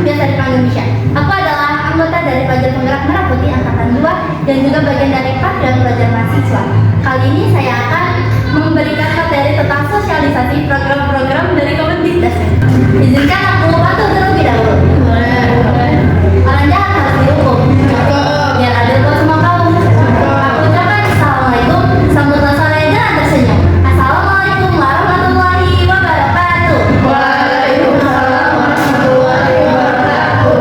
biasa dipanggil Misha. Aku adalah anggota dari Pelajar Penggerak Merah Putih Angkatan 2 dan juga bagian dari Patriot Pelajar Mahasiswa. Kali ini saya akan memberikan materi tentang sosialisasi program-program dari Kemendikbudristek. Izinkan aku patuh terlebih dahulu. Orang jahat harus dihukum. Biar adil buat semua kaum. Aku ucapkan assalamualaikum, sambutlah sore jangan tersenyum. Assalamualaikum warahmatullahi wabarakatuh. Waalaikumsalam warahmatullahi wabarakatuh.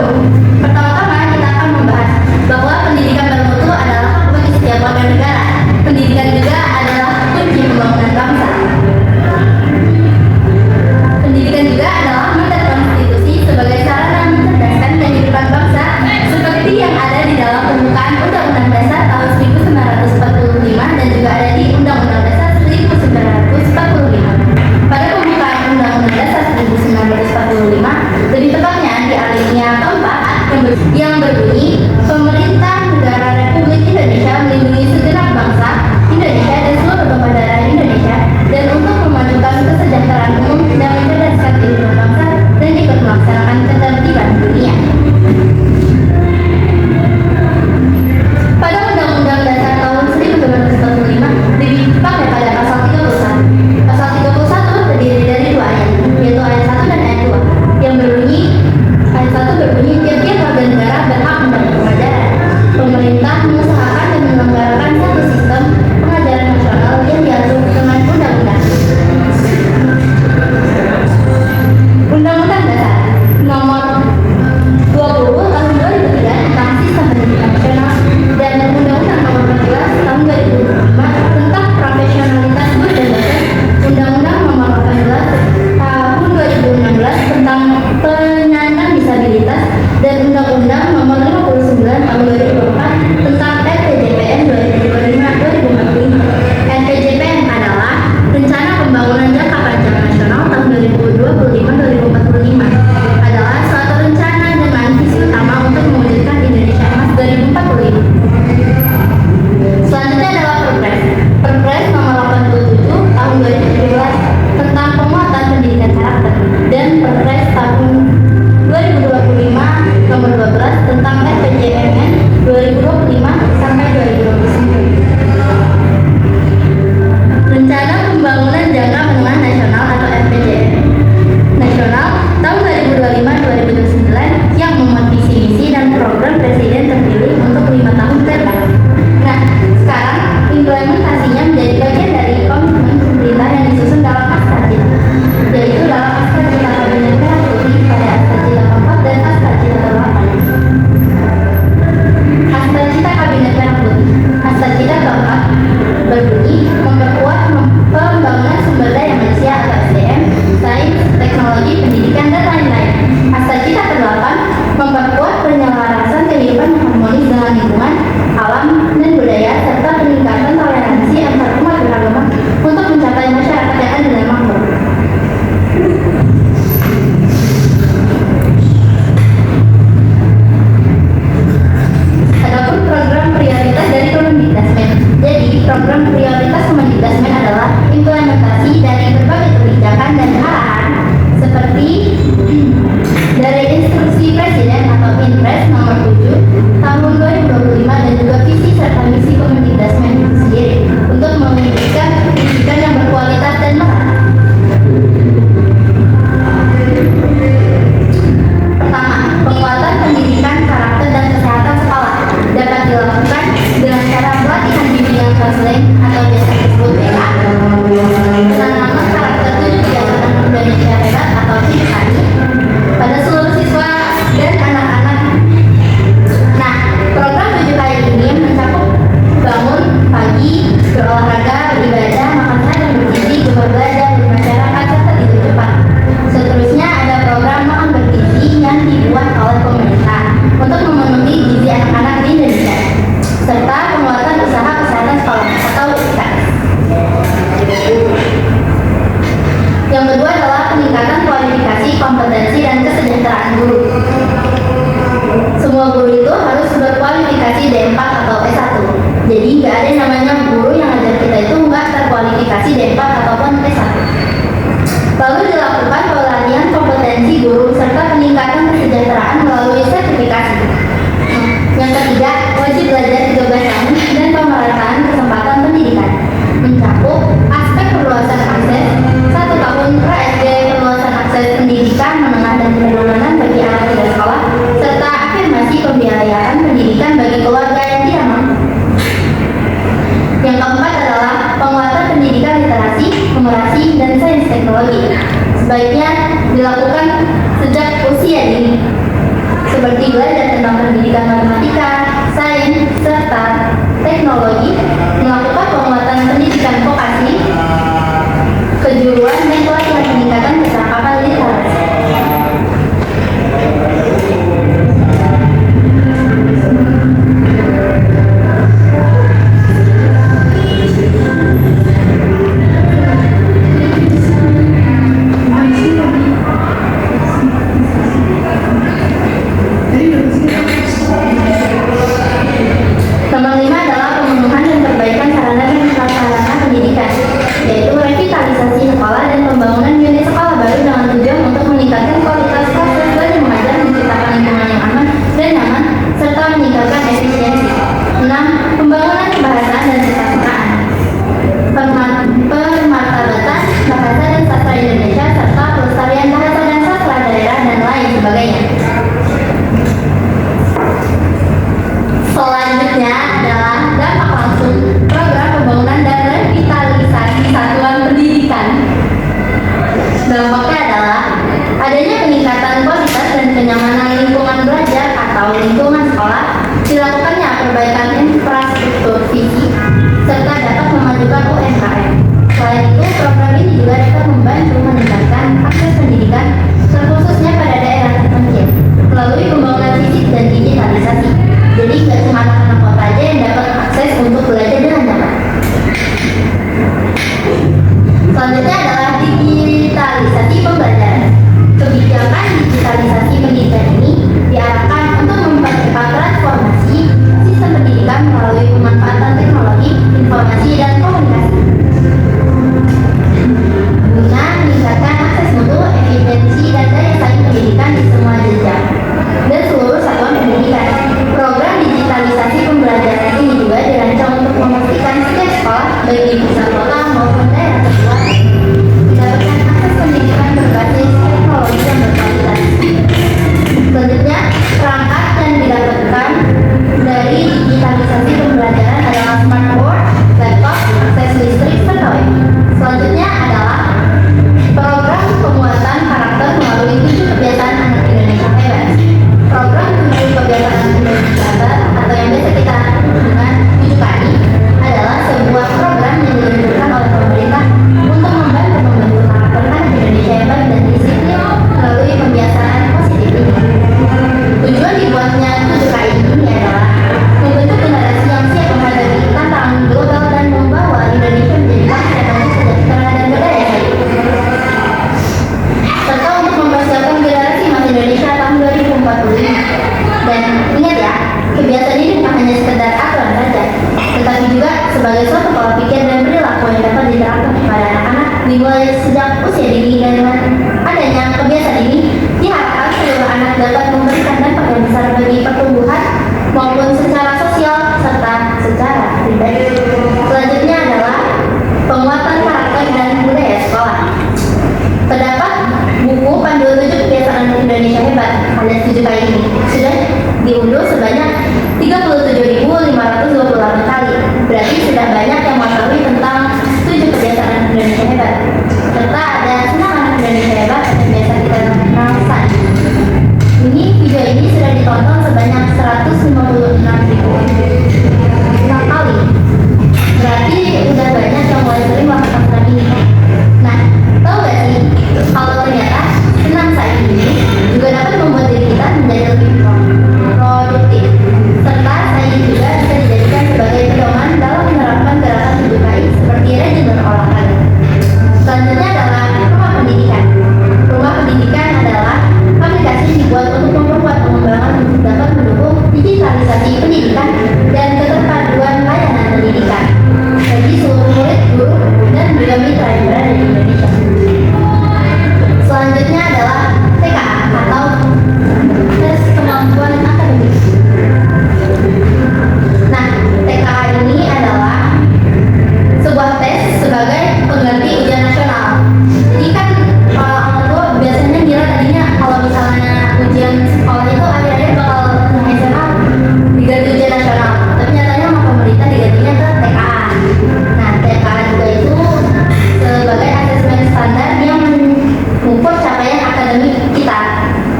Pertama-tama kita akan membahas bahwa pendidikan bermutu adalah hak bagi setiap warga negara. Pendidikan juga adalah kunci pembangunan bangsa. Pendidikan juga adalah mandat konstitusi sebagai sarana mencerdaskan kehidupan bangsa seperti yang ada di dalam pembukaan Undang-Undang Dasar tahun 1945 dan juga ada di Undang-Undang Dasar 1945. Pada pembukaan Undang-Undang Dasar 1945, lebih tepatnya di alinea keempat yang berbunyi, pemerintah negara Republik Indonesia melindungi segenap bangsa Indonesia dan seluruh tumpah darah Indonesia dan untuk memajukan kesejahteraan umum dan mencerdaskan kehidupan bangsa dan ikut melaksanakan ketertiban dunia. Pada Undang-Undang Dasar tahun 1945 dipakai pada pasal 31. Pasal 31 terdiri dari dua ayat, yaitu ayat 1 dan ayat 2, yang berbunyi, ayat 1 berbunyi, tiap-tiap warga negara berhak mendapat pengajaran. Pemerintah mengusahakan dan menyelenggarakan satu sistem pengajaran nasional yang diatur dengan undang-undang. Undang-Undang Dasar Nomor 20 Tahun 2003 tentang Sistem Pendidikan Nasional dan Undang-Undang Nomor 14 Tahun 2005 tentang Profesionalitas Guru dan Dosen, Undang-Undang Nomor 18 Tahun 2016 tentang penyandang disabilitas dan Undang-Undang Nomor 59 Tahun 2004 tentang RPJPN 2025-2045. RPJPN adalah Rencana Pembangunan Jangka Panjang Nasional tahun 2025-2045, adalah suatu rencana dengan visi utama untuk mewujudkan Indonesia Emas 2045. Selanjutnya adalah Perpres Nomor 87 Tahun 2017 tentang penguatan pendidikan karakter dan Perpres tahun 2025 Nomor 12 tentang RPJMN 2025 sampai 2029. Rencana Pembangunan Jangka Menengah Nasional atau RPJM Nasional tahun 2025-2029 yang memuat visi-misi dan program Presiden terpilih untuk 5 tahun ke depan. Nah, sekarang implementasinya menjadi bagian dari komitmen pemerintah yang disusun dalam Astracita, yaitu dalam Astracita Kabinet Merah Putih pada Astracita keempat dan Astracita ke-8. Astracita Kabinet Merah Putih. Astracita keempat berbunyi memperkuat pembangunan sumber daya manusia atau SDM, sains, teknologi, pendidikan, dan lain-lain. Astracita ke-8 memperkuat penyelarasan kehidupan yang harmonis dengan lingkungan, alam, dan budaya serta peningkatan toleransi antar umat beragama untuk mencapai masyarakat yang adil dan makmur. Adapun program prioritas dari Kemendikbudristek. Jadi, program prioritas Kemendikbudristek adalah implementasi dari berbagai kebijakan dan arahan seperti dari Instruksi Presiden atau Inpres Nomor 7 Tahun 2025 dan juga visi serta misi Kemendikbudristek itu sendiri untuk mewujudkan pendidikan yang berkualitas dan merata. Pertama, penguatan pendidikan karakter dan kesehatan sekolah dapat dilakukan dengan cara pelatihan bimbingan konseling atau biasa disebut BK, penanaman karakter 7 kebiasaan Indonesia hebat atau CIKAI pada seluruh siswa dan anak-anak. Nah, program 7K ini mencakup bangun pagi, berolahraga, beribadah, makan sehat dan bergizi, gemar belajar, bermasyarakat, serta tidur cepat. Seterusnya ada program makan bergizi yang dibuat oleh pemerintah untuk memenuhi gizi anak-anak di Indonesia, serta penguatan usaha kesehatan sekolah atau UKS. Yang kedua adalah peningkatan kualifikasi, kompetensi, dan kesejahteraan guru. Semua guru itu harus berkualifikasi D4 atau S1. Jadi nggak ada yang namanya guru yang ngajar kita itu nggak terkualifikasi D4 ataupun S1. Lalu dilakukan pelatihan kompetensi guru serta peningkatan kesejahteraan sejak usia dini, seperti belajar tentang pendidikan matematika, sains, serta teknologi, melakukan penguatan pendidikan vokasi, kejuruan, dan pelatihan peningkatan kecakapan literasi. Nomor 5 adalah pemenuhan dan perbaikan sarana dan prasarana pendidikan, yaitu revitalisasi sekolah dan pembangunan unit sekolah baru dengan tujuan untuk meningkatkan kualitas kelas belajar mengajar, menciptakan lingkungan yang aman dan nyaman, serta meningkatkan efisiensi. 6. Pembangunan kebahasaan dan kesastraan, pemartabatan bahasa dan sastra Indonesia, serta pelestarian bahasa dan sastra daerah dan lain sebagainya. Selanjutnya adalah dampak langsung program pembangunan dan revitalisasi satuan pendidikan. Dampaknya adalah adanya peningkatan kualitas dan kenyamanan lingkungan belajar atau lingkungan sekolah, dilakukannya perbaikan infrastruktur fisik, serta dapat memajukan UMKM. Selain itu, program ini juga dapat membantu meningkatkan akses pendidikan, terkhususnya pada daerah terpencil, melalui pembangunan fisik dan digitalisasi. Jadi nggak cuma anak-anak kota aja yang dapat akses untuk belajar dengan nyaman. Selanjutnya adalah digitalisasi pembelajaran. Kebijakan digitalisasi pendidikan ini diarahkan untuk mempercepat transformasi sistem pendidikan melalui pemanfaatan teknologi, informasi, dan komunikasi, guna meningkatkan akses mutu, efisiensi, dan daya saing pendidikan di semua jenjang dan seluruh satuan pendidikan. Program digitalisasi pembelajaran ini juga dirancang untuk memastikan setiap sekolah, baik di pusat kota maupun daerah terluar, mendapatkan akses pendidikan berbasis teknologi yang berkualitas. Selanjutnya, perangkat yang didapatkan dari digitalisasi pembelajaran adalah smartboard, laptop, akses listrik, serta web. Selanjutnya adalah program penguatan karakter melalui 7 kebiasaan anak Indonesia hebat. Program 7 kebiasaan anak Indonesia hebat atau yang biasa kita dengan 7 KI adalah sebuah program yang diluncurkan oleh pemerintah untuk membantu karakter anak Indonesia hebat dan disiplin melalui pembiasaan positif ini. Tujuan dibuatnya 7 KI ini adalah membentuk generasi yang siap menghadapi tantangan global dan membawa Indonesia menjadi bangsa yang maju sejahtera dan berdaya saing, serta untuk mempersiapkan generasi emas Indonesia tahun 2045. Dan ingat ya, kebiasaan ini bukan hanya sekedar aturan saja, tetapi juga sebagai suatu pola pikir dan perilaku yang dapat diterapkan kepada anak-anak dimulai sejak usia dini. Dan dengan adanya kebiasaan ini, diharapkan seluruh anak dapat memberikan dampak yang besar bagi pertumbuhan maupun secara sosial serta secara pribadi. Selanjutnya adalah penguatan karakter dan budaya sekolah. Terdapat buku panduan 7 kebiasaan Indonesia hebat alias 7 kali ini sudah diunduh sebanyak 37.528 kali. Berarti sudah banyak yang mengetahui tentang 7 kebiasaan Indonesia hebat. Serta ada 6 anak Indonesia hebat yang biasa kita kenal saat ini. Video ini sudah ditonton sebanyak 156.000 kali. Berarti udah banyak yang mulai sering melakukan program ini. Nah, tahu gak sih kalau ternyata senam saat ini juga dapat membuat diri kita menjadi lebih produktif, serta saya juga bisa dijadikan sebagai pedoman dalam menerapkan gerakan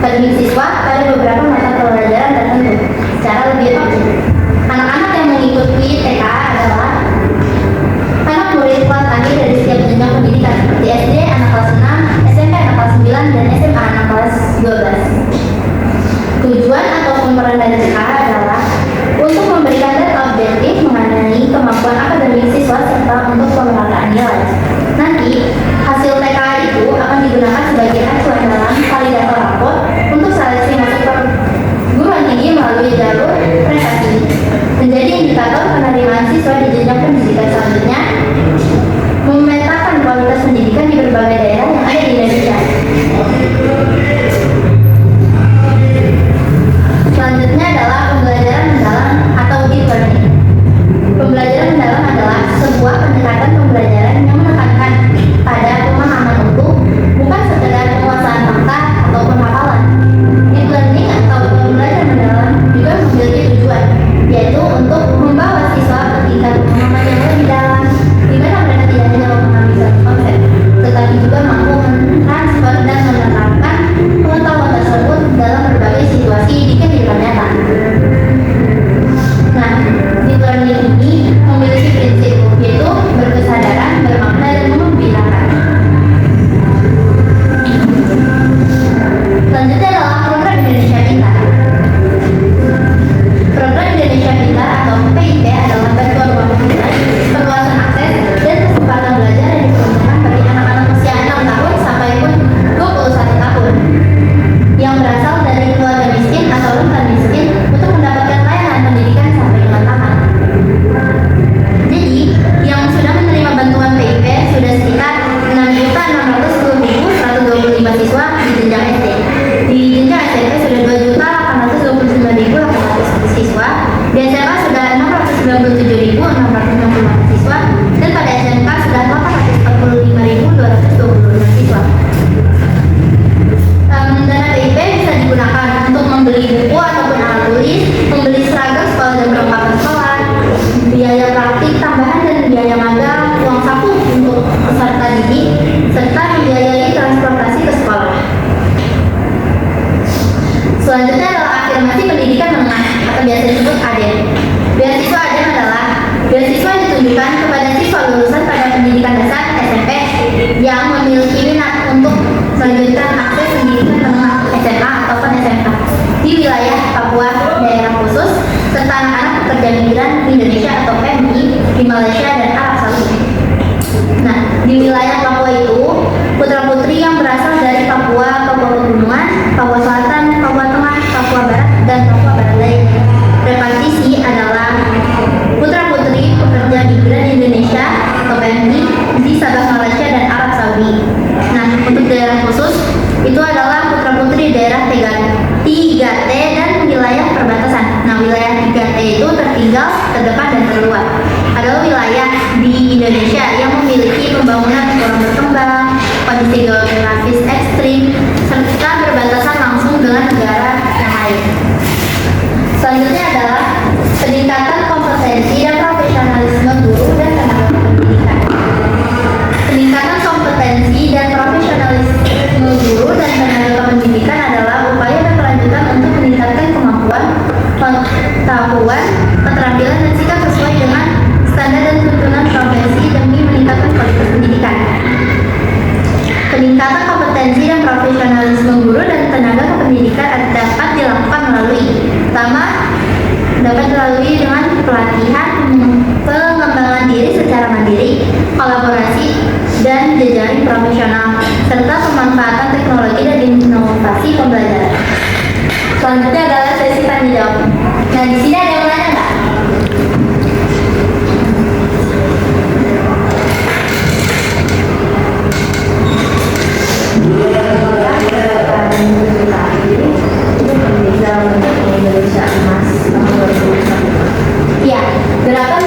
bagi siswa pada beberapa mata pelajaran tertentu secara lebih objektif. Anak-anak yang mengikuti TK adalah anak murid kelas akhir dari setiap jenjang pendidikan seperti SD anak kelas 6, SMP anak kelas 9, dan SMA anak kelas 12. Tujuan atau pemeran dari TK adalah untuk memberikan data objektif mengenai kemampuan akademik siswa serta untuk pemerataan nilai. Nanti, hasil TK itu akan digunakan sebagai acuan dalam validator rapor untuk seleksi masuk perguruan tinggi melalui jalur prestasi. Menjadi indikator penerimaan siswa di jenjang pendidikan selanjutnya, memetakan kualitas pendidikan di berbagai daerah yang ada di Indonesia. Selanjutnya adalah pembelajaran mendalam atau deep learning. Pembelajaran mendalam adalah sebuah pendekatan pembelajaran yang menekankan pada pemahaman utuh, bukan sekedar penguasaan fakta ataupun hafalan. Deep learning atau pembelajaran mendalam juga memiliki tujuan, yaitu untuk membawa siswa ke tingkat pemahaman yang lebih dalam, di mana mereka tidak hanya memahami satu konsep, tetapi juga mampu mentransfer dan menerapkan pengetahuan tersebut dalam berbagai situasi di kehidupan nyata. Nah, deep learning ini memiliki prinsip, yaitu berkesadaran, bermakna, dan membinakan. Selanjutnya adalah program Indonesia Pintar. Program Indonesia Pintar atau PIP adalah bantuan uang tunai, perluasan akses, dan kesempatan belajar yang diperuntukkan bagi anak-anak usia 6 tahun sampai pun 21 tahun yang berasal dari keluarga miskin atau rentan miskin untuk mendapatkan layanan pendidikan sampai dengan tamat. Jadi, yang sudah menerima bantuan PIP sudah sekitar 6.610.125 siswa di jenjang SD. Di jenjang SMP sudah 2.829.800 siswa, di SMA sudah 697.664 siswa, dan pada SMK sudah 845.226 siswa. Dana PIP bisa digunakan untuk membeli buku ataupun alat tulis, membeli seragam sekolah dan perlengkapan sekolah, biaya praktik tambahan dan biaya magang, uang saku untuk peserta didik, serta membiayai transportasi ke sekolah. Selanjutnya adalah afirmasi pendidikan menengah atau biasa disebut ADEM. Beasiswa ADEM adalah beasiswa yang ditunjukkan kepada siswa lulusan pada pendidikan dasar SMP yang memiliki minat untuk melanjutkan akses pendidikan menengah SMA ataupun SMK di wilayah Papua daerah khusus serta anak-anak pekerja migran Indonesia atau PMI di Malaysia dan Arab Saudi. Nah, di wilayah Papua itu putra-putri yang berasal dari Papua, Papua Pegunungan, Papua Selatan, Papua Tengah, Papua Barat, dan Papua Barat lainnya. Repartisi adalah putra-putri pekerja migran Indonesia atau PMI di Sabah Malaysia dan Arab Saudi. Nah, untuk daerah khusus itu adalah putra-putri daerah 3T dan wilayah perbatasan. Nah, wilayah 3T itu tertinggal, terdepan, dan terluar. Adalah wilayah di Indonesia yang memiliki pembangunan kurang berkembang, kondisi geografis ekstrim, serta berbatasan langsung dengan negara yang lain. Selanjutnya adalah peningkatan kompetensi dan profesionalisme guru dan tenaga pendidikan. Peningkatan kompetensi dan profesionalisme guru dan tenaga pendidikan adalah upaya dan kelanjutan untuk meningkatkan kemampuan, pengetahuan, keterampilan, dan sikap sesuai dengan standar dan tuntunan profesi demi meningkatkan kualitas pendidikan. Peningkatan kompetensi dan profesionalisme guru dan tenaga kependidikan dapat dilakukan melalui dapat dilalui dengan pelatihan, pengembangan diri secara mandiri, kolaborasi, dan jejaring profesional, serta pemanfaatan teknologi dan inovasi pembelajaran. Selanjutnya adalah sesi tanya jawab. Nah, di sini ada yang nanya nggak? Ya, gerakan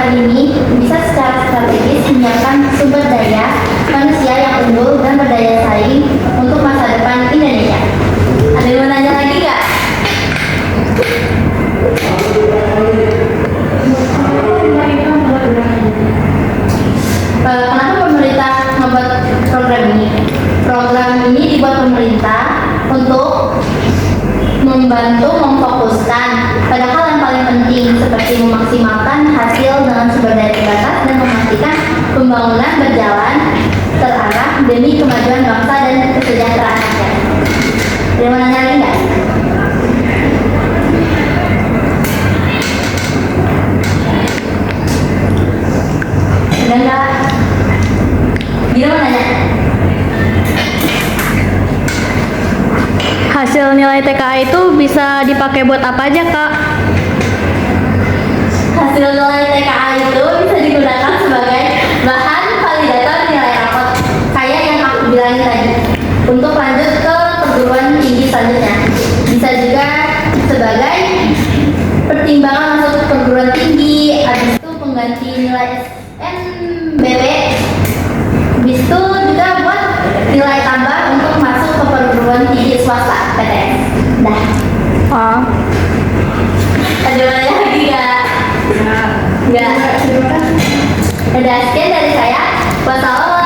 program ini bisa secara strategis menyiapkan sumber daya manusia yang unggul dan berdaya saing untuk masa depan Indonesia. Ada yang mau nanya lagi nggak? Kenapa pemerintah membuat program ini? Program ini dibuat pemerintah untuk membantu memfokuskan pada hal yang paling penting seperti memaksimalkan hasil dengan sumber daya terbatas dan memastikan pembangunan berjalan terarah demi kemajuan bangsa dan kesejahteraan rakyat. Ada yang mau nanya lagi nggak? Ada nggak? Gila mau nanya? Hasil nilai TKA itu bisa dipakai buat apa aja, Kak? Hasil nilai TKA itu bisa digunakan sebagai bahan validator nilai rapot kayak yang aku bilangin tadi untuk lanjut ke perguruan tinggi selanjutnya. Bisa juga sebagai pertimbangan masuk perguruan tinggi, habis itu pengganti nilai SNBP, habis itu juga buat nilai tambah untuk masuk ke perguruan tinggi swasta PTS. Dah. Oh. Ada lagi nggak? Enggak. Udah, sekian dari saya. Wassalamualaikum